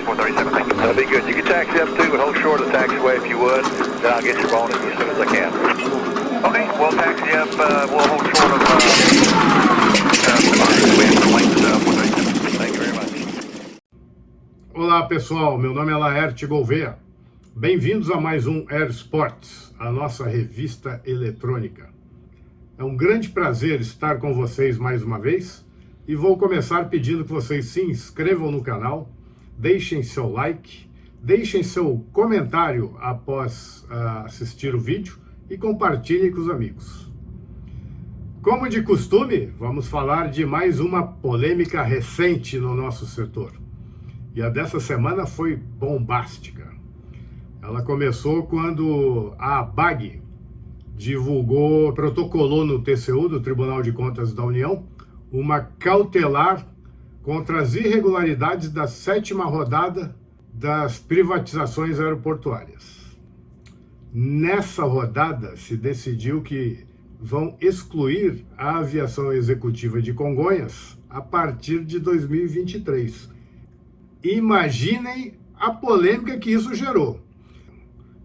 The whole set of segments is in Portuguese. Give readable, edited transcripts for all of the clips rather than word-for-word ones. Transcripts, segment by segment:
437, thank you. That'll be good. You can taxi up too, but hold short of the taxiway if you would. Then I'll get your bonus as soon as I can. Okay, we'll taxi up, we'll hold short of Thank you very much. Olá pessoal, meu nome é Laerte Gouveia. Bem-vindos a mais um Air Sports, a nossa revista eletrônica. É um grande prazer estar com vocês mais uma vez e vou começar pedindo que vocês se inscrevam no canal, deixem seu like, deixem seu comentário após assistir o vídeo e compartilhem com os amigos. Como de costume, vamos falar de mais uma polêmica recente no nosso setor. E a dessa semana foi bombástica. Ela começou quando a ABAG protocolou no TCU, do Tribunal de Contas da União, uma cautelar contra as irregularidades da 7ª rodada das privatizações aeroportuárias. Nessa rodada se decidiu que vão excluir a aviação executiva de Congonhas a partir de 2023. Imaginem a polêmica que isso gerou.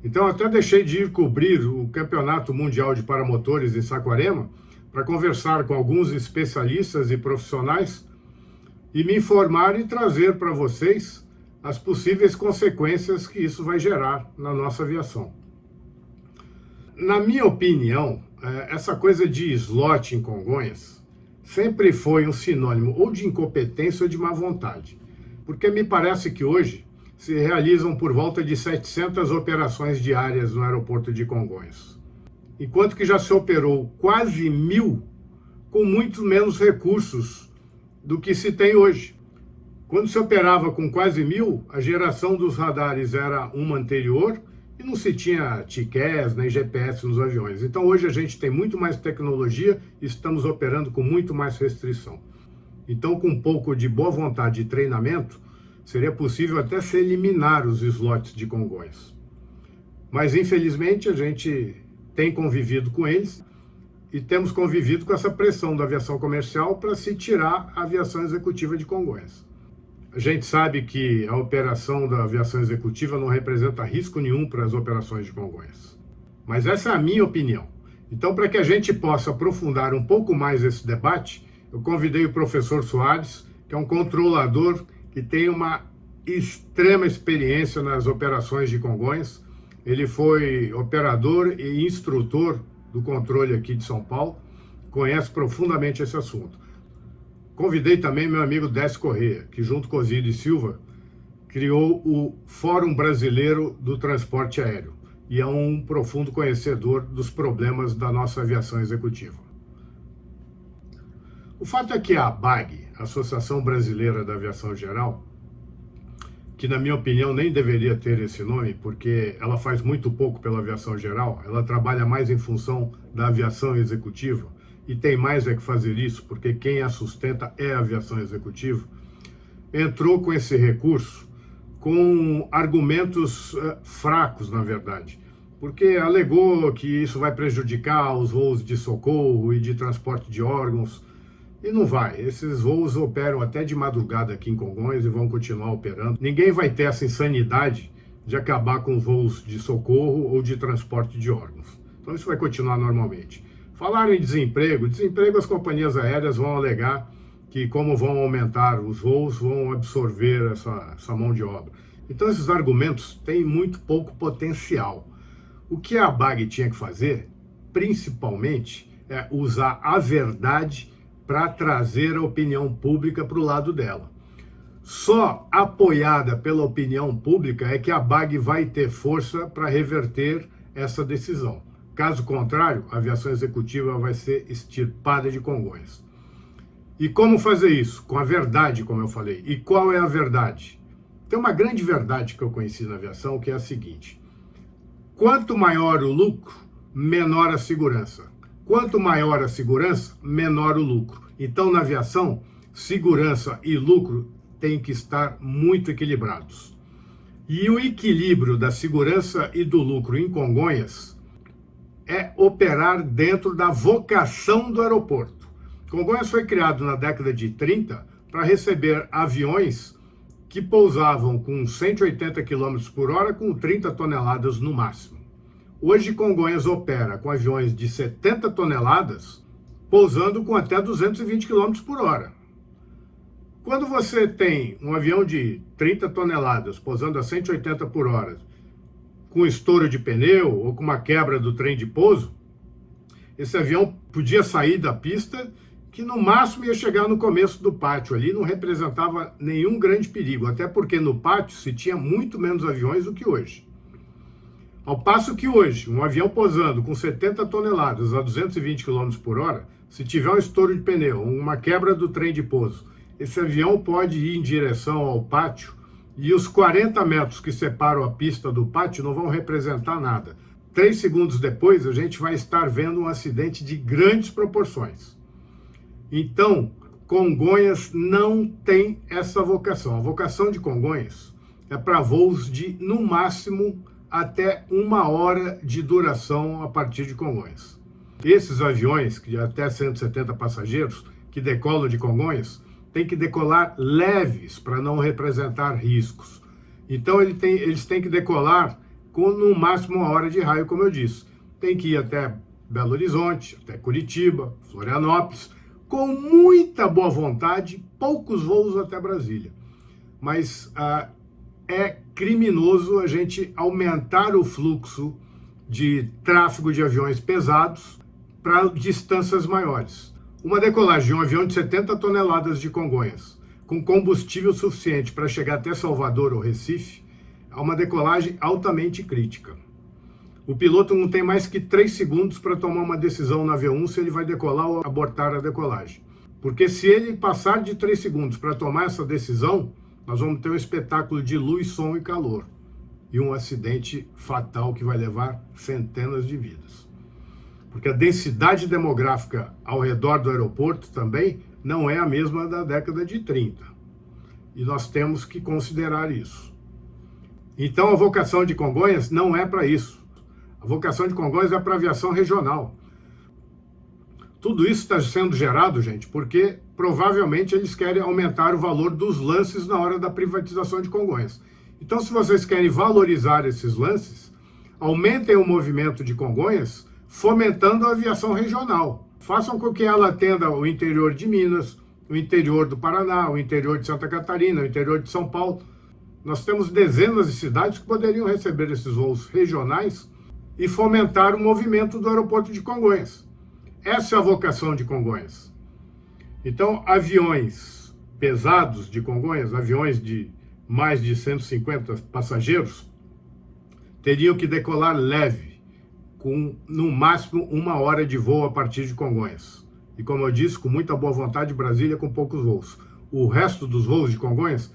Então até deixei de ir cobrir o Campeonato Mundial de Paramotores em Saquarema para conversar com alguns especialistas e profissionais e me informar e trazer para vocês as possíveis consequências que isso vai gerar na nossa aviação. Na minha opinião, essa coisa de slot em Congonhas sempre foi um sinônimo ou de incompetência ou de má vontade, porque me parece que hoje se realizam por volta de 700 operações diárias no aeroporto de Congonhas, enquanto que já se operou quase 1000 com muito menos recursos do que se tem hoje. Quando se operava com quase 1000, a geração dos radares era uma anterior e não se tinha TCAS nem GPS nos aviões. Então hoje a gente tem muito mais tecnologia e estamos operando com muito mais restrição. Então, com um pouco de boa vontade e treinamento, seria possível até se eliminar os slots de Congonhas. Mas, infelizmente, a gente tem convivido com eles e temos convivido com essa pressão da aviação comercial para se tirar a aviação executiva de Congonhas. A gente sabe que a operação da aviação executiva não representa risco nenhum para as operações de Congonhas. Mas essa é a minha opinião. Então, para que a gente possa aprofundar um pouco mais esse debate, eu convidei o professor Soares, que é um controlador que tem uma extrema experiência nas operações de Congonhas. Ele foi operador e instrutor do controle aqui de São Paulo, conhece profundamente esse assunto. Convidei também meu amigo Décio Corrêa, que junto com Osílio Silva criou o Fórum Brasileiro do Transporte Aéreo e é um profundo conhecedor dos problemas da nossa aviação executiva. O fato é que a ABAG, Associação Brasileira da Aviação Geral, que na minha opinião nem deveria ter esse nome, porque ela faz muito pouco pela aviação geral, ela trabalha mais em função da aviação executiva, e tem mais é que fazer isso, porque quem a sustenta é a aviação executiva, entrou com esse recurso com argumentos fracos, na verdade, porque alegou que isso vai prejudicar os voos de socorro e de transporte de órgãos. E não vai, esses voos operam até de madrugada aqui em Congonhas e vão continuar operando. Ninguém vai ter essa insanidade de acabar com voos de socorro ou de transporte de órgãos. Então isso vai continuar normalmente. Falaram em desemprego as companhias aéreas vão alegar que como vão aumentar os voos, vão absorver essa mão de obra. Então esses argumentos têm muito pouco potencial. O que a ABAG tinha que fazer, principalmente, é usar a verdade para trazer a opinião pública para o lado dela. Só apoiada pela opinião pública é que a ABAG vai ter força para reverter essa decisão. Caso contrário, a aviação executiva vai ser extirpada de Congonhas. E como fazer isso? Com a verdade, como eu falei. E qual é a verdade? Tem uma grande verdade que eu conheci na aviação, que é a seguinte: quanto maior o lucro, menor a segurança. Quanto maior a segurança, menor o lucro. Então, na aviação, segurança e lucro têm que estar muito equilibrados. E o equilíbrio da segurança e do lucro em Congonhas é operar dentro da vocação do aeroporto. Congonhas foi criado na década de 30 para receber aviões que pousavam com 180 km por hora com 30 toneladas no máximo. Hoje, Congonhas opera com aviões de 70 toneladas, pousando com até 220 km por hora. Quando você tem um avião de 30 toneladas pousando a 180 por hora, com estouro de pneu ou com uma quebra do trem de pouso, esse avião podia sair da pista, que no máximo ia chegar no começo do pátio ali, não representava nenhum grande perigo, até porque no pátio se tinha muito menos aviões do que hoje. Ao passo que hoje, um avião pousando com 70 toneladas a 220 km por hora, se tiver um estouro de pneu, uma quebra do trem de pouso, esse avião pode ir em direção ao pátio e os 40 metros que separam a pista do pátio não vão representar nada. 3 segundos depois, a gente vai estar vendo um acidente de grandes proporções. Então, Congonhas não tem essa vocação. A vocação de Congonhas é para voos de, no máximo, até 1 hora de duração a partir de Congonhas. Esses aviões, que de até 170 passageiros, que decolam de Congonhas, têm que decolar leves para não representar riscos. Então, eles têm que decolar com, no máximo, 1 hora de raio, como eu disse. Tem que ir até Belo Horizonte, até Curitiba, Florianópolis, com muita boa vontade, poucos voos até Brasília. Mas é criminoso a gente aumentar o fluxo de tráfego de aviões pesados para distâncias maiores. Uma decolagem de um avião de 70 toneladas de Congonhas, com combustível suficiente para chegar até Salvador ou Recife, é uma decolagem altamente crítica. O piloto não tem mais que 3 segundos para tomar uma decisão na V1 se ele vai decolar ou abortar a decolagem. Porque se ele passar de 3 segundos para tomar essa decisão, nós vamos ter um espetáculo de luz, som e calor. E um acidente fatal que vai levar centenas de vidas. Porque a densidade demográfica ao redor do aeroporto também não é a mesma da década de 30. E nós temos que considerar isso. Então a vocação de Congonhas não é para isso. A vocação de Congonhas é para a aviação regional. Tudo isso está sendo gerado, gente, porque provavelmente eles querem aumentar o valor dos lances na hora da privatização de Congonhas. Então, se vocês querem valorizar esses lances, aumentem o movimento de Congonhas, fomentando a aviação regional. Façam com que ela atenda o interior de Minas, o interior do Paraná, o interior de Santa Catarina, o interior de São Paulo. Nós temos dezenas de cidades que poderiam receber esses voos regionais e fomentar o movimento do aeroporto de Congonhas. Essa é a vocação de Congonhas. Então, aviões pesados de Congonhas, aviões de mais de 150 passageiros, teriam que decolar leve, com no máximo 1 hora de voo a partir de Congonhas. E como eu disse, com muita boa vontade, Brasília com poucos voos. O resto dos voos de Congonhas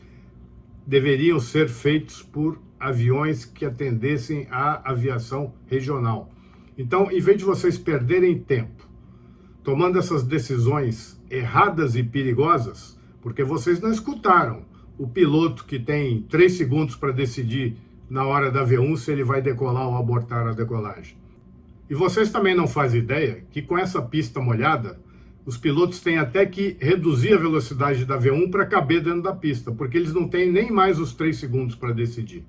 deveriam ser feitos por aviões que atendessem à aviação regional. Então, em vez de vocês perderem tempo tomando essas decisões erradas e perigosas, porque vocês não escutaram o piloto que tem 3 segundos para decidir na hora da V1 se ele vai decolar ou abortar a decolagem. E vocês também não fazem ideia que com essa pista molhada, os pilotos têm até que reduzir a velocidade da V1 para caber dentro da pista, porque eles não têm nem mais os 3 segundos para decidir.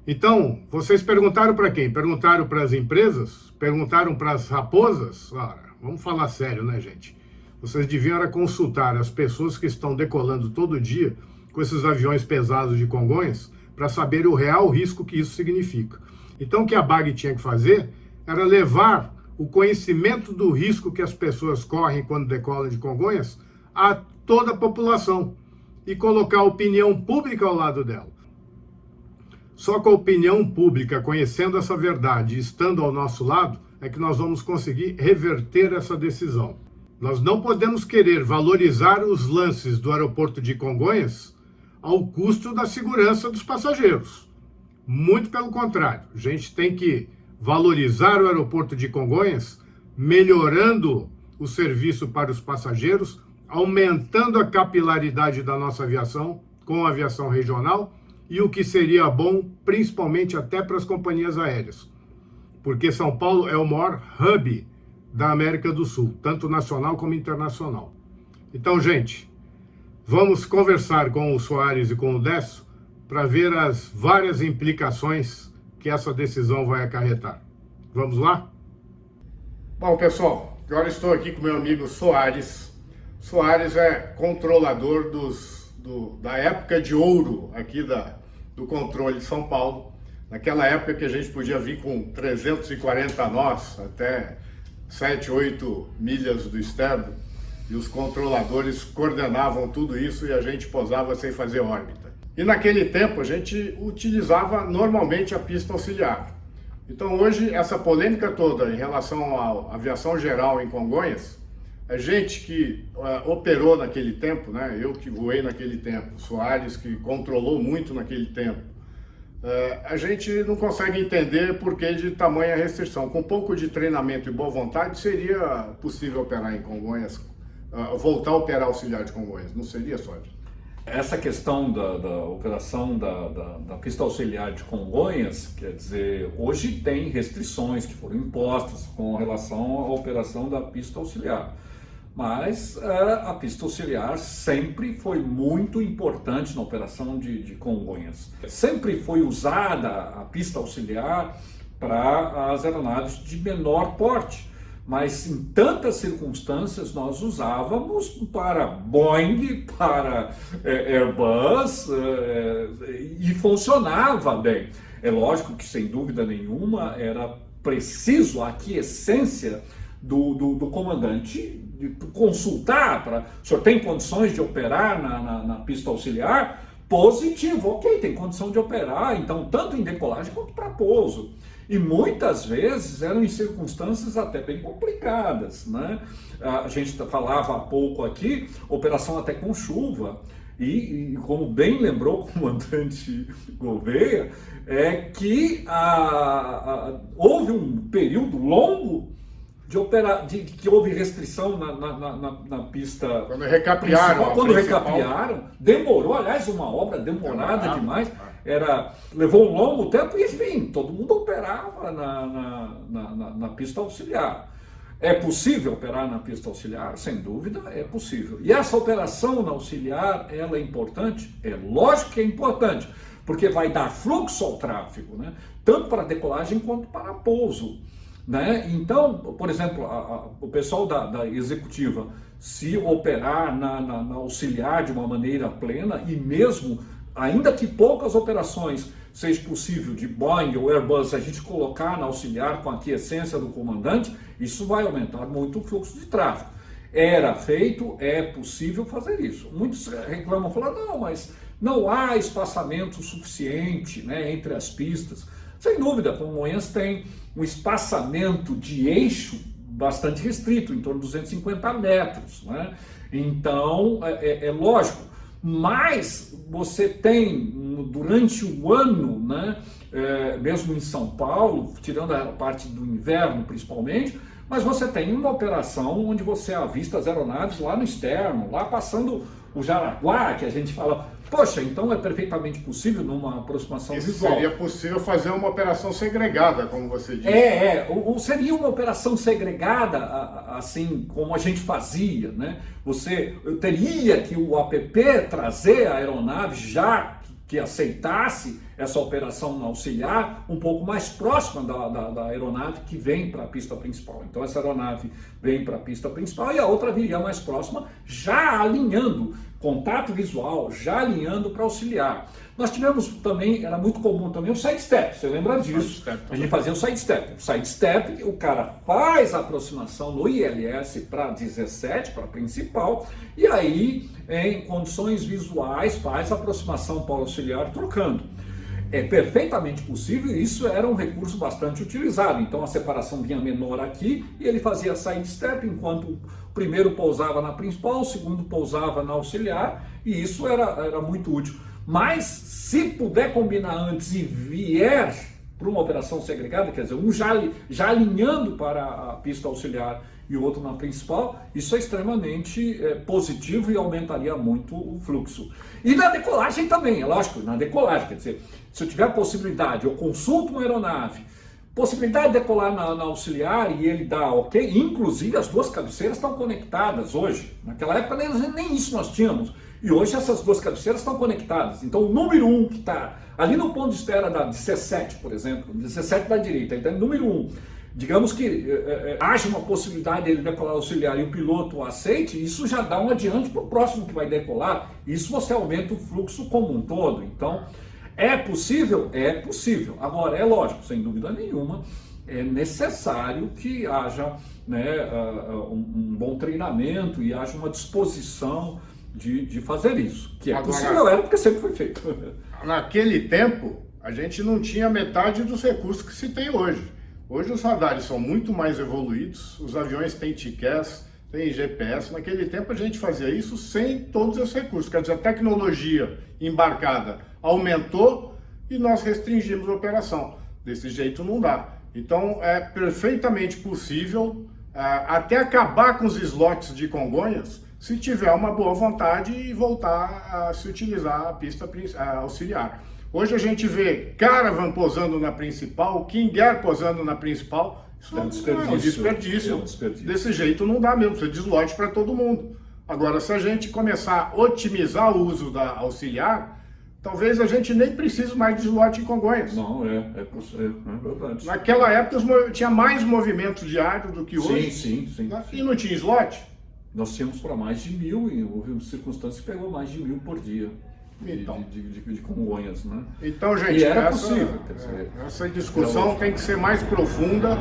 Então, vocês perguntaram para quem? Perguntaram para as empresas? Perguntaram para as raposas? Ora, vamos falar sério, né, gente? Vocês deviam era consultar as pessoas que estão decolando todo dia com esses aviões pesados de Congonhas para saber o real risco que isso significa. Então, o que a BAG tinha que fazer era levar o conhecimento do risco que as pessoas correm quando decolam de Congonhas a toda a população e colocar a opinião pública ao lado dela. Só com a opinião pública, conhecendo essa verdade e estando ao nosso lado, é que nós vamos conseguir reverter essa decisão. Nós não podemos querer valorizar os lances do aeroporto de Congonhas ao custo da segurança dos passageiros. Muito pelo contrário, a gente tem que valorizar o aeroporto de Congonhas, melhorando o serviço para os passageiros, aumentando a capilaridade da nossa aviação com a aviação regional e o que seria bom, principalmente até para as companhias aéreas. Porque São Paulo é o maior hub da América do Sul, tanto nacional como internacional. Então, gente, Vamos conversar com o Soares e com o Décio para ver as várias implicações que essa decisão vai acarretar. Vamos lá? Bom, pessoal, agora estou aqui com meu amigo Soares. Soares é controlador da época de ouro aqui do controle de São Paulo. Naquela época que a gente podia vir com 340 nós, até 7, 8 milhas do externo, e os controladores coordenavam tudo isso e a gente pousava sem fazer órbita. E naquele tempo a gente utilizava normalmente a pista auxiliar. Então hoje essa polêmica toda em relação à aviação geral em Congonhas, a gente que operou naquele tempo, né? Eu que voei naquele tempo, Soares que controlou muito naquele tempo, a gente não consegue entender por que de tamanha restrição. Com um pouco de treinamento e boa vontade seria possível operar em Congonhas, voltar a operar auxiliar de Congonhas, não seria, Soares? Essa questão da operação da pista auxiliar de Congonhas, quer dizer, hoje tem restrições que foram impostas com relação à operação da pista auxiliar. Mas a pista auxiliar sempre foi muito importante na operação de Congonhas. Sempre foi usada a pista auxiliar para as aeronaves de menor porte. Mas em tantas circunstâncias nós usávamos para Boeing, para Airbus, e funcionava bem. É lógico que, sem dúvida nenhuma, era preciso a aquiescência do comandante de consultar para o senhor tem condições de operar na pista auxiliar? Positivo, ok, tem condição de operar, então tanto em decolagem quanto para pouso. E muitas vezes eram em circunstâncias até bem complicadas, né? A gente falava há pouco aqui, operação até com chuva, e como bem lembrou o comandante Gouveia, é que houve um período longo que houve restrição na pista. Quando recapearam. Quando recapearam, demorou, aliás, uma obra demorada demais. Levou um longo tempo e, enfim, todo mundo operava na pista auxiliar. É possível operar na pista auxiliar? Sem dúvida, é possível. E essa operação na auxiliar, ela é importante? É lógico que é importante, porque vai dar fluxo ao tráfego, né? Tanto para decolagem quanto para pouso. Né? Então, por exemplo, o pessoal da executiva, se operar na auxiliar de uma maneira plena, e mesmo, ainda que poucas operações seja possível de Boeing ou Airbus, a gente colocar na auxiliar com a aquiescência do comandante, isso vai aumentar muito o fluxo de tráfego. Era feito, é possível fazer isso. Muitos reclamam, falam, não, mas não há espaçamento suficiente, né, entre as pistas. Sem dúvida, Congonhas tem um espaçamento de eixo bastante restrito, em torno de 250 metros, né? Então, é lógico, mas você tem, durante o ano, né, mesmo em São Paulo, tirando a parte do inverno principalmente, mas você tem uma operação onde você avista as aeronaves lá no externo, lá passando o Jaraguá, que a gente fala, poxa, então é perfeitamente possível numa aproximação visual. Seria possível fazer uma operação segregada, como você disse. Seria uma operação segregada, assim como a gente fazia, né? Você teria que o APP trazer a aeronave já que aceitasse essa operação auxiliar um pouco mais próxima da aeronave que vem para a pista principal. Então essa aeronave vem para a pista principal e a outra viria mais próxima, já alinhando, contato visual, já alinhando para auxiliar. Nós tivemos também, era muito comum também o sidestep, você lembra disso? A gente fazia o sidestep. O sidestep, o cara faz a aproximação no ILS para 17, para a principal, e aí, em condições visuais, faz a aproximação para o auxiliar trocando. É perfeitamente possível e isso era um recurso bastante utilizado. Então a separação vinha menor aqui e ele fazia sidestep enquanto o primeiro pousava na principal, o segundo pousava na auxiliar, e isso era muito útil. Mas se puder combinar antes e vier para uma operação segregada, quer dizer, um já alinhando para a pista auxiliar e o outro na principal, isso é extremamente positivo e aumentaria muito o fluxo. E na decolagem também, é lógico, na decolagem, quer dizer, se eu tiver a possibilidade, eu consulto uma aeronave, possibilidade de decolar na auxiliar e ele dá ok, inclusive as duas cabeceiras estão conectadas hoje, naquela época nem isso nós tínhamos, E hoje essas duas cabeceiras estão conectadas. Então o número 1 que está ali no ponto de espera da 17, por exemplo, 17 da direita, então número 1, digamos que haja uma possibilidade dele decolar auxiliar e o piloto aceite, isso já dá um adiante para o próximo que vai decolar. Isso você aumenta o fluxo como um todo. Então, é possível? É possível. Agora, é lógico, sem dúvida nenhuma, é necessário que haja, né, um bom treinamento e haja uma disposição de fazer isso. Que é Agora, possível, era porque sempre foi feito. Naquele tempo, a gente não tinha metade dos recursos que se tem hoje. Hoje os radares são muito mais evoluídos, os aviões têm TCAS, têm GPS. Naquele tempo a gente fazia isso sem todos os recursos. Quer dizer, a tecnologia embarcada aumentou e nós restringimos a operação. Desse jeito não dá. Então é perfeitamente possível até acabar com os slots de Congonhas, se tiver uma boa vontade e voltar a se utilizar a pista auxiliar. Hoje a gente vê Caravan posando na principal, King Air posando na principal. Isso é um desperdício. Desse jeito não dá mesmo, você deslote para todo mundo. Agora, se a gente começar a otimizar o uso da auxiliar, talvez a gente nem precise mais de slot em Congonhas. Não, é verdade. Naquela época tinha mais movimento diário do que hoje. Sim. E não tinha slot. Nós tínhamos para mais de 1000 e houve uma circunstância que pegou mais de 1000 por dia. Então. De Congonhas, né? Então, gente, e era possível, quer dizer, essa discussão tem que ser mais profunda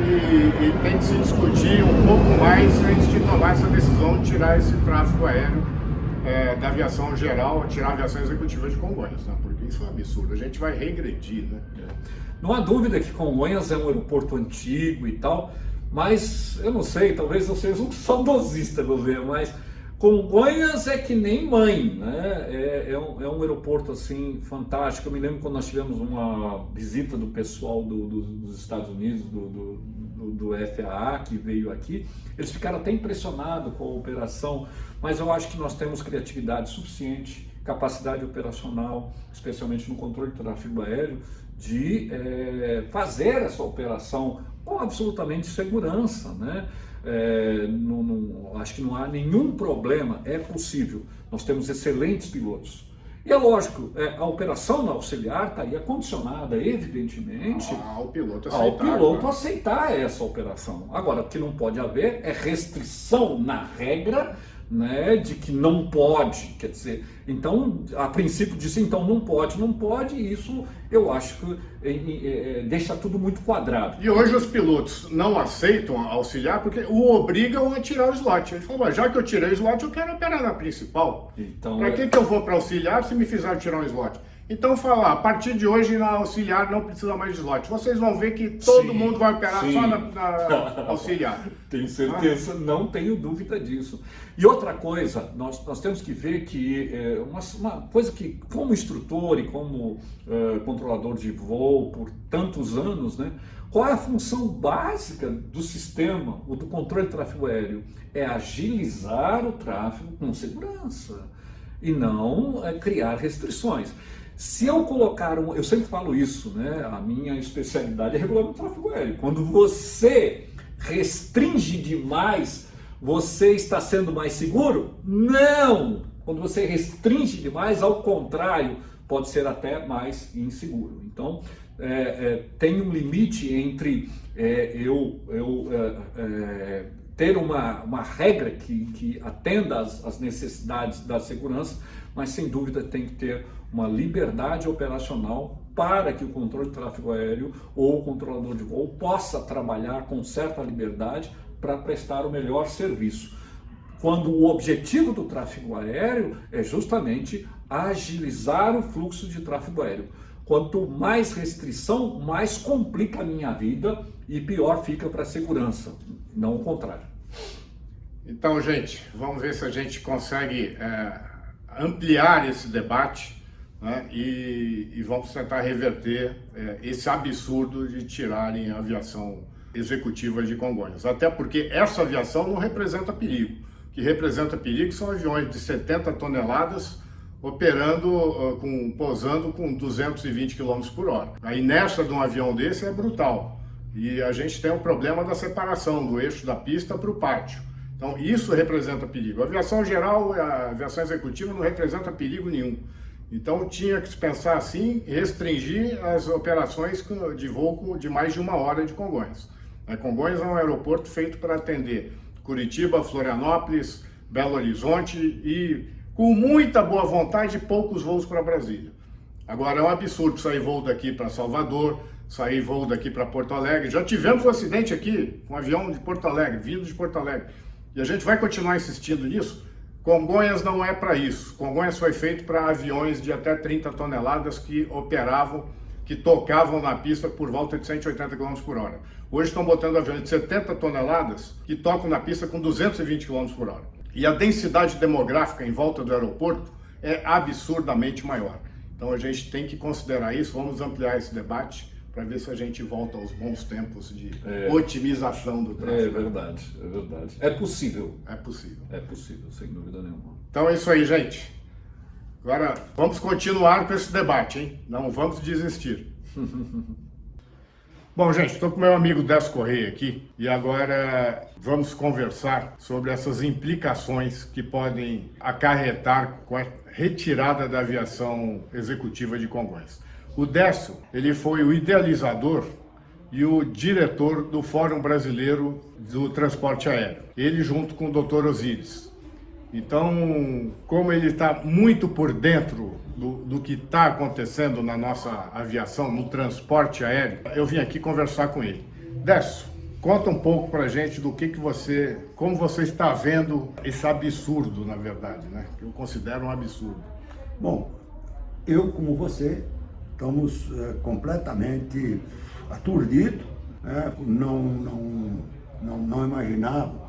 e tem que se discutir um pouco mais antes de tomar essa decisão de tirar esse tráfego aéreo da aviação geral, tirar a aviação executiva de Congonhas, né? Porque isso é um absurdo, a gente vai regredir, né? Não há dúvida que Congonhas é um aeroporto antigo e tal, mas eu não sei, talvez eu seja um saudosista, vou ver, mas Congonhas é que nem mãe, né? É um aeroporto assim fantástico. Eu me lembro quando nós tivemos uma visita do pessoal dos Estados Unidos, do FAA, que veio aqui. Eles ficaram até impressionados com a operação, mas eu acho que nós temos criatividade suficiente, capacidade operacional, especialmente no controle de tráfego aéreo, de fazer essa operação com absolutamente segurança, né? Acho que não há nenhum problema, é possível. Nós temos excelentes pilotos. E é lógico, a operação na auxiliar estaria condicionada, evidentemente, ao piloto aceitar essa operação. Agora, o que não pode haver é restrição na regra, né, de que não pode, quer dizer, então, a princípio disse, então não pode, e isso eu acho que deixa tudo muito quadrado. E hoje os pilotos não aceitam auxiliar porque o obrigam a tirar o slot. Ele falou, já que eu tirei o slot, eu quero operar na principal. Então, para que eu vou para auxiliar se me fizeram tirar um slot? Então falar, a partir de hoje na auxiliar não precisa mais de slot. Vocês vão ver que todo mundo vai operar só na auxiliar. Tenho certeza, não tenho dúvida disso. E outra coisa, nós temos que ver que uma coisa que, como instrutor e como controlador de voo por tantos anos, né, qual é a função básica do sistema, o do controle de tráfego aéreo? É agilizar o tráfego com segurança e não criar restrições. Se eu colocar eu sempre falo isso, né? A minha especialidade é regulamento do tráfego aéreo. Quando você restringe demais, você está sendo mais seguro? Não! Quando você restringe demais, ao contrário, pode ser até mais inseguro. Então, tem um limite entre ter uma regra que atenda às necessidades da segurança, mas sem dúvida tem que ter uma liberdade operacional para que o controle de tráfego aéreo ou o controlador de voo possa trabalhar com certa liberdade para prestar o melhor serviço. Quando o objetivo do tráfego aéreo é justamente agilizar o fluxo de tráfego aéreo. Quanto mais restrição, mais complica a minha vida e pior fica para a segurança, não o contrário. Então, gente, vamos ver se a gente consegue ampliar esse debate, né, e vamos tentar reverter esse absurdo de tirarem a aviação executiva de Congonhas. Até porque essa aviação não representa perigo. O que representa perigo são aviões de 70 toneladas operando, pousando com 220 km por hora. A inércia de um avião desse é brutal. E a gente tem o problema da separação do eixo da pista para o pátio. Então, isso representa perigo. A aviação geral, a aviação executiva não representa perigo nenhum. Então, tinha que se pensar assim, restringir as operações de voo de mais de 1 hora de Congonhas. Congonhas é um aeroporto feito para atender Curitiba, Florianópolis, Belo Horizonte e, com muita boa vontade, poucos voos para Brasília. Agora, é um absurdo sair voo daqui para Salvador, sair voo daqui para Porto Alegre. Já tivemos um acidente aqui, com um avião de Porto Alegre, vindo de Porto Alegre. E a gente vai continuar insistindo nisso. Congonhas não é para isso. Congonhas foi feito para aviões de até 30 toneladas que operavam, que tocavam na pista por volta de 180 km por hora. Hoje estão botando aviões de 70 toneladas que tocam na pista com 220 km por hora. E a densidade demográfica em volta do aeroporto é absurdamente maior. Então a gente tem que considerar isso, vamos ampliar esse debate para ver se a gente volta aos bons tempos de otimização do tráfego. É verdade, é verdade. É possível. É possível. É possível, sem dúvida nenhuma. Então é isso aí, gente. Agora vamos continuar com esse debate, hein? Não vamos desistir. Bom, gente, estou com meu amigo Décio Correia aqui e agora vamos conversar sobre essas implicações que podem acarretar com a retirada da aviação executiva de Congonhas. O Décio, ele foi o idealizador e o diretor do Fórum Brasileiro do Transporte Aéreo. Ele junto com o Dr. Osíris. Então, como ele está muito por dentro do que está acontecendo na nossa aviação, no transporte aéreo, eu vim aqui conversar com ele. Décio, conta um pouco pra gente do que como você está vendo esse absurdo, na verdade, né? Que eu considero um absurdo. Bom, eu como você, estamos completamente aturdidos, né? Não imaginava.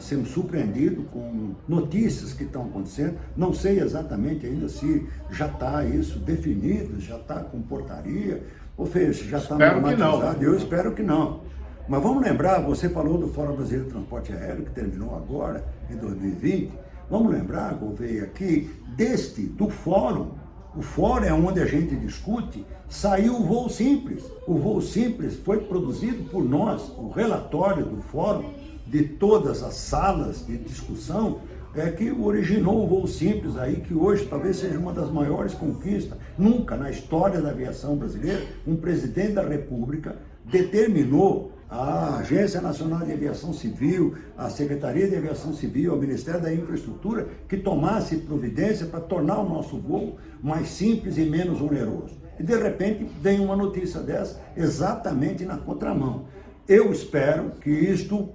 Sendo surpreendido com notícias que estão acontecendo. Não sei exatamente ainda se já está isso definido, já está com portaria, ou seja, já está normatizado. Eu espero que não. Mas vamos lembrar, você falou do Fórum Brasileiro de Transporte Aéreo, que terminou agora, em 2020. Vamos lembrar, Gouveia, que do fórum, o fórum é onde a gente discute, saiu o voo simples. O voo simples foi produzido por nós, o relatório do fórum, de todas as salas de discussão, que originou o voo simples aí, que hoje talvez seja uma das maiores conquistas. Nunca na história da aviação brasileira, um presidente da República determinou a Agência Nacional de Aviação Civil, a Secretaria de Aviação Civil, o Ministério da Infraestrutura, que tomasse providência para tornar o nosso voo mais simples e menos oneroso. E de repente vem uma notícia dessa exatamente na contramão. Eu espero que isto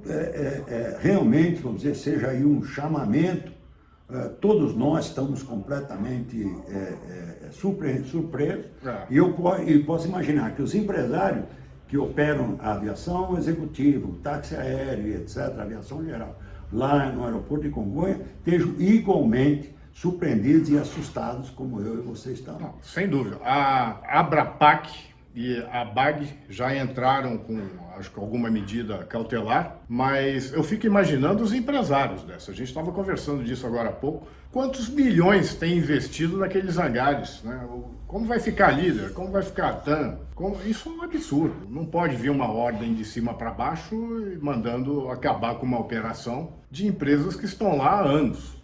realmente, vamos dizer, seja aí um chamamento. Todos nós estamos completamente surpresos. E eu posso imaginar que os empresários que operam a aviação executiva, o táxi aéreo, etc., a aviação geral, lá no aeroporto de Congonhas, estejam igualmente surpreendidos e assustados como eu e você estão. Não, sem dúvida. A Abrapac e a BAG já entraram com, acho que, alguma medida cautelar, mas eu fico imaginando os empresários dessa. A gente estava conversando disso agora há pouco. Quantos milhões tem investido naqueles hangares, né? Como vai ficar a Líder? Como vai ficar a TAM? Isso é um absurdo. Não pode vir uma ordem de cima para baixo mandando acabar com uma operação de empresas que estão lá há anos.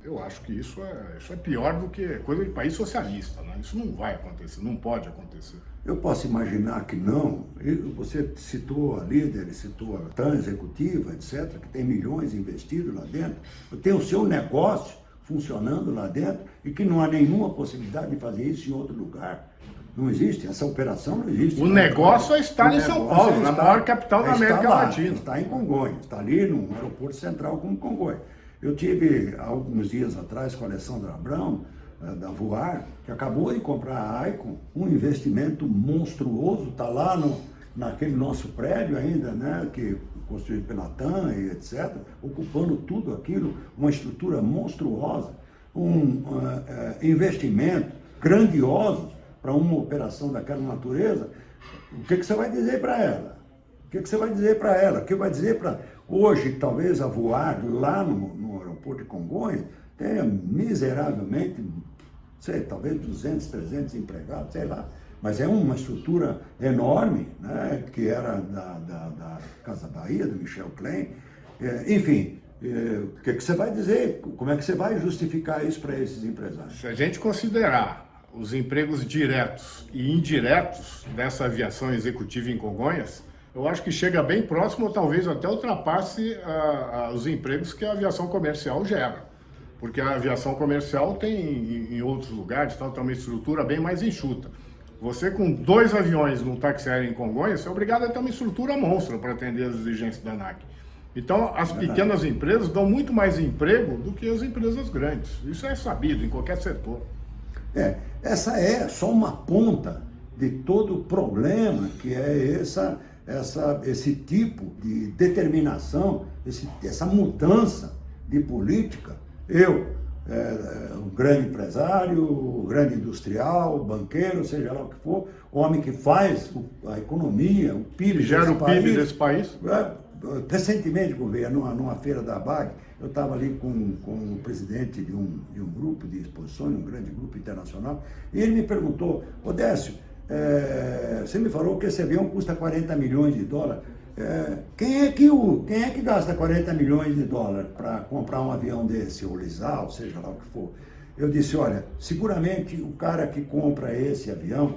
Eu acho que isso é pior do que coisa de país socialista, né? Isso não vai acontecer, não pode acontecer. Eu posso imaginar que não. Você citou a Líder, citou a TAM executiva, etc., que tem milhões investidos lá dentro, tem o seu negócio funcionando lá dentro e que não há nenhuma possibilidade de fazer isso em outro lugar. Não existe, essa operação não existe. O negócio é estar em São Paulo, na maior capital da América Latina. Está em Congonhas, está ali no aeroporto central como Congonhas. Eu tive, há alguns dias atrás, com a Alessandra Abrão, da Voar, que acabou de comprar a Icon, um investimento monstruoso, está lá naquele nosso prédio ainda, né, que construído pela TAM e etc., ocupando tudo aquilo, uma estrutura monstruosa, investimento grandioso para uma operação daquela natureza. O que você vai dizer para ela? O que você vai dizer para ela? O que vai dizer para... Hoje, talvez a Voar, lá no aeroporto de Congonhas, tenha miseravelmente, sei, talvez 200, 300 empregados, sei lá. Mas é uma estrutura enorme, né, que era da Casa Bahia, do Michel Klein, Enfim, o que você vai dizer? Como é que você vai justificar isso para esses empresários? Se a gente considerar os empregos diretos e indiretos dessa aviação executiva em Congonhas, eu acho que chega bem próximo, ou talvez até ultrapasse os empregos que a aviação comercial gera. Porque a aviação comercial tem em outros lugares, tem uma estrutura bem mais enxuta. Você com 2 aviões num táxi aéreo em Congonhas, você é obrigado a ter uma estrutura monstra para atender as exigências da ANAC. Então, as pequenas empresas dão muito mais emprego do que as empresas grandes. Isso é sabido em qualquer setor. Essa é só uma ponta de todo o problema que é esse tipo de determinação, essa mudança de política. Um grande empresário, grande industrial, banqueiro, seja lá o que for, homem que faz a economia, o PIB Gera o PIB desse país. Recentemente, governo, numa feira da ABAG, eu estava ali com o presidente de um grupo de exposições, um grande grupo internacional, e ele me perguntou: Odécio, você me falou que esse avião custa 40 milhões de dólares. Quem é que gasta 40 milhões de dólares para comprar um avião desse, ou lisar, ou seja lá o que for? Eu disse: olha, seguramente o cara que compra esse avião,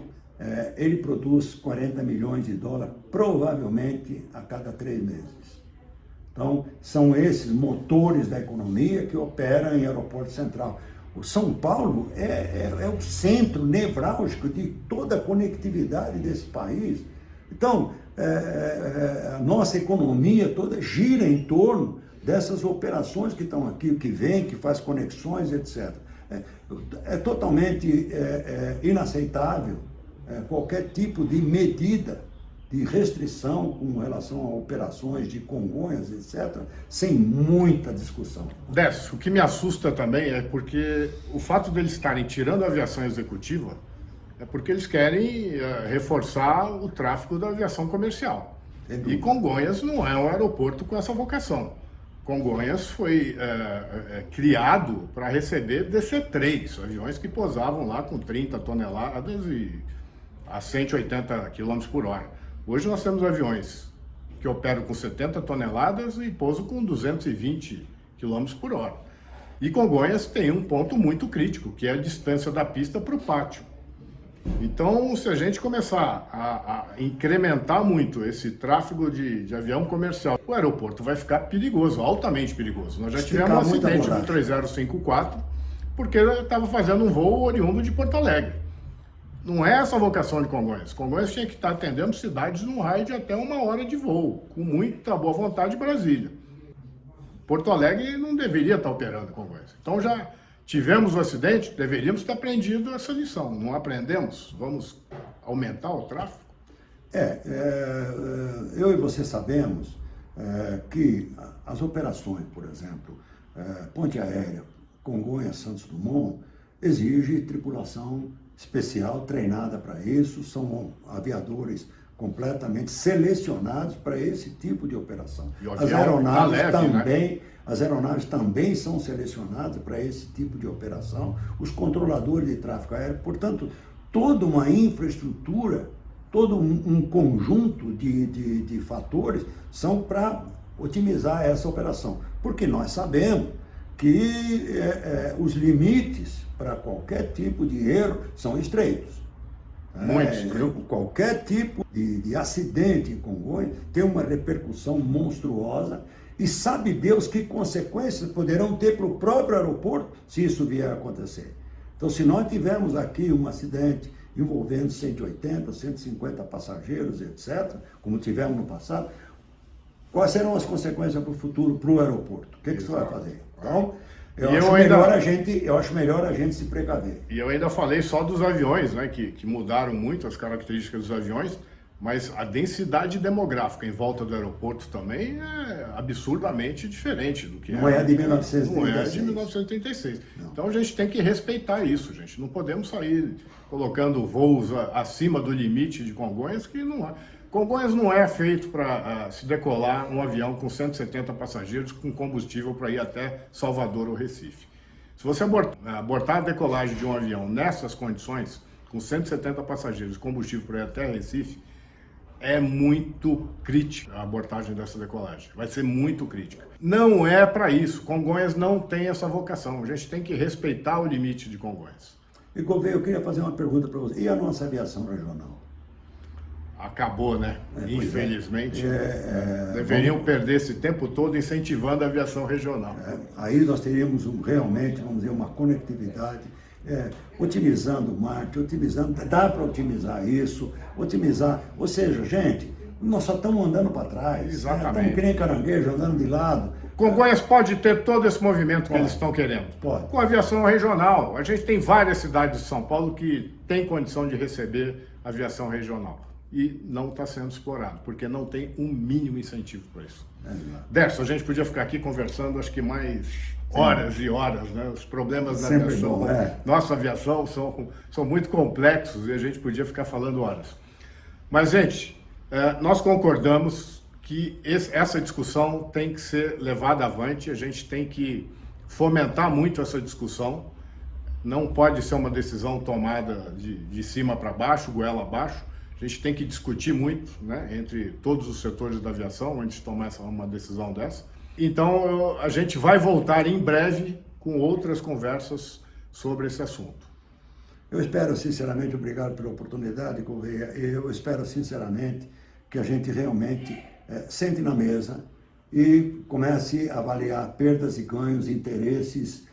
ele produz 40 milhões de dólares, provavelmente a cada 3 meses. Então, são esses motores da economia que operam em aeroporto central. O São Paulo é o centro nevrálgico de toda a conectividade desse país. Então, a nossa economia toda gira em torno dessas operações que estão aqui, que vem, que faz conexões, etc. É totalmente inaceitável qualquer tipo de medida de restrição com relação a operações de Congonhas, etc., sem muita discussão. Décio, o que me assusta também é porque o fato deles estarem tirando a aviação executiva é porque eles querem reforçar o tráfego da aviação comercial. E Congonhas não é um aeroporto com essa vocação. Congonhas foi criado para receber DC-3, aviões que pousavam lá com 30 toneladas e a 180 km por hora. Hoje nós temos aviões que operam com 70 toneladas e pousam com 220 km por hora. E Congonhas tem um ponto muito crítico, que é a distância da pista para o pátio. Então, se a gente começar a incrementar muito esse tráfego de avião comercial, o aeroporto vai ficar perigoso, altamente perigoso. Nós já tivemos um acidente no 3054, porque ele estava fazendo um voo oriundo de Porto Alegre. Não é essa a vocação de Congonhas. Congonhas tinha que estar atendendo cidades num raio de até 1 hora de voo, com muita boa vontade de Brasília. Porto Alegre não deveria estar operando Congonhas. Então já tivemos o acidente, deveríamos ter aprendido essa lição. Não aprendemos? Vamos aumentar o tráfego? Eu e você sabemos que as operações, por exemplo, ponte aérea, Congonhas, Santos Dumont, exige tripulação especial treinada para isso, são aviadores completamente selecionados para esse tipo de operação. As aeronaves também são selecionadas para esse tipo de operação, os controladores de tráfego aéreo, portanto, toda uma infraestrutura, todo um conjunto de fatores são para otimizar essa operação, porque nós sabemos que os limites para qualquer tipo de erro são estreitos. Qualquer tipo de acidente em Congonhas tem uma repercussão monstruosa e sabe Deus que consequências poderão ter para o próprio aeroporto se isso vier a acontecer. Então, se nós tivermos aqui um acidente envolvendo 180, 150 passageiros, etc., como tivemos no passado, quais serão as consequências para o futuro, para o aeroporto? O que você vai fazer? Então, eu acho melhor a gente se precaver. E eu ainda falei só dos aviões, né, que mudaram muito as características dos aviões, mas a densidade demográfica em volta do aeroporto também é absurdamente diferente do que não é a de 1936. Não é a de 1936. Não. Então a gente tem que respeitar isso, gente. Não podemos sair colocando voos acima do limite de Congonhas, que não é. Congonhas não é feito para se decolar um avião com 170 passageiros com combustível para ir até Salvador ou Recife. Se você abortar a decolagem de um avião nessas condições, com 170 passageiros, combustível para ir até Recife, é muito crítica a abordagem dessa decolagem. Vai ser muito crítica. Não é para isso. Congonhas não tem essa vocação. A gente tem que respeitar o limite de Congonhas. E Gouveia, eu queria fazer uma pergunta para você. E a nossa aviação regional? Acabou, né? Infelizmente. Deveriam perder esse tempo todo incentivando a aviação regional. Aí nós teríamos realmente, vamos dizer, uma conectividade, otimizando o marketing, dá para otimizar isso, ou seja, gente, nós só estamos andando para trás. Exatamente. Estamos que nem caranguejo, andando de lado. Congonhas pode ter todo esse movimento que eles estão querendo. Pode. Com a aviação regional. A gente tem várias cidades de São Paulo que têm condição de receber aviação regional. E não está sendo explorado, porque não tem um mínimo incentivo para isso. Derson, a gente podia ficar aqui conversando, acho que mais horas e horas, né? Os problemas da aviação, nossa aviação são muito complexos e a gente podia ficar falando horas. Mas, gente, nós concordamos que essa discussão tem que ser levada avante, a gente tem que fomentar muito essa discussão, não pode ser uma decisão tomada de cima para baixo, goela abaixo. A gente tem que discutir muito, né, entre todos os setores da aviação antes de tomar uma decisão dessa. Então, a gente vai voltar em breve com outras conversas sobre esse assunto. Eu espero, sinceramente, obrigado pela oportunidade, Gouveia, eu espero, sinceramente, que a gente realmente sente na mesa e comece a avaliar perdas e ganhos, interesses,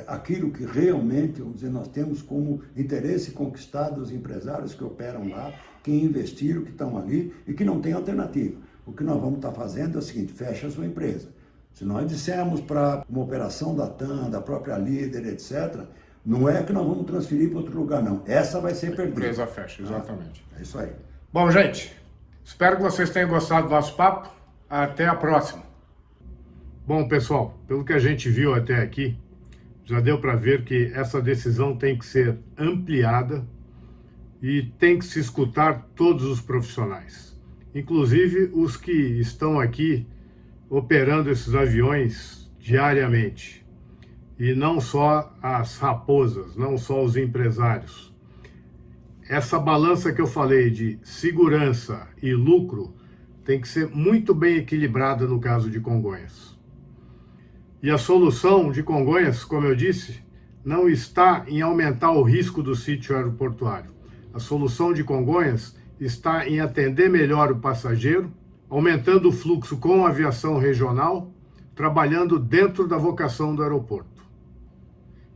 aquilo que realmente, vamos dizer, nós temos como interesse conquistado dos empresários que operam lá, que investiram, que estão ali e que não tem alternativa. O que nós vamos estar fazendo é o seguinte: fecha a sua empresa. Se nós dissermos para uma operação da TAM, da própria Líder, etc., não é que nós vamos transferir para outro lugar, não. Essa vai ser perdida. A empresa fecha, exatamente. É isso aí. Bom, gente, espero que vocês tenham gostado do nosso papo. Até a próxima. Bom, pessoal, pelo que a gente viu até aqui, já deu para ver que essa decisão tem que ser ampliada e tem que se escutar todos os profissionais, inclusive os que estão aqui operando esses aviões diariamente, e não só as raposas, não só os empresários. Essa balança que eu falei de segurança e lucro tem que ser muito bem equilibrada no caso de Congonhas. E a solução de Congonhas, como eu disse, não está em aumentar o risco do sítio aeroportuário. A solução de Congonhas está em atender melhor o passageiro, aumentando o fluxo com a aviação regional, trabalhando dentro da vocação do aeroporto.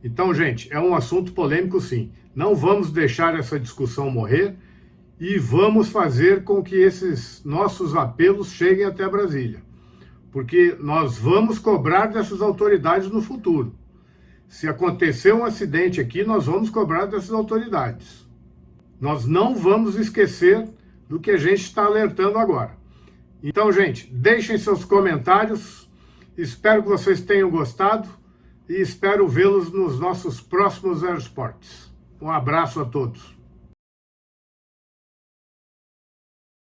Então, gente, é um assunto polêmico, sim. Não vamos deixar essa discussão morrer e vamos fazer com que esses nossos apelos cheguem até Brasília, porque nós vamos cobrar dessas autoridades no futuro. Se acontecer um acidente aqui, nós vamos cobrar dessas autoridades. Nós não vamos esquecer do que a gente está alertando agora. Então, gente, deixem seus comentários, espero que vocês tenham gostado e espero vê-los nos nossos próximos Aerosports. Um abraço a todos.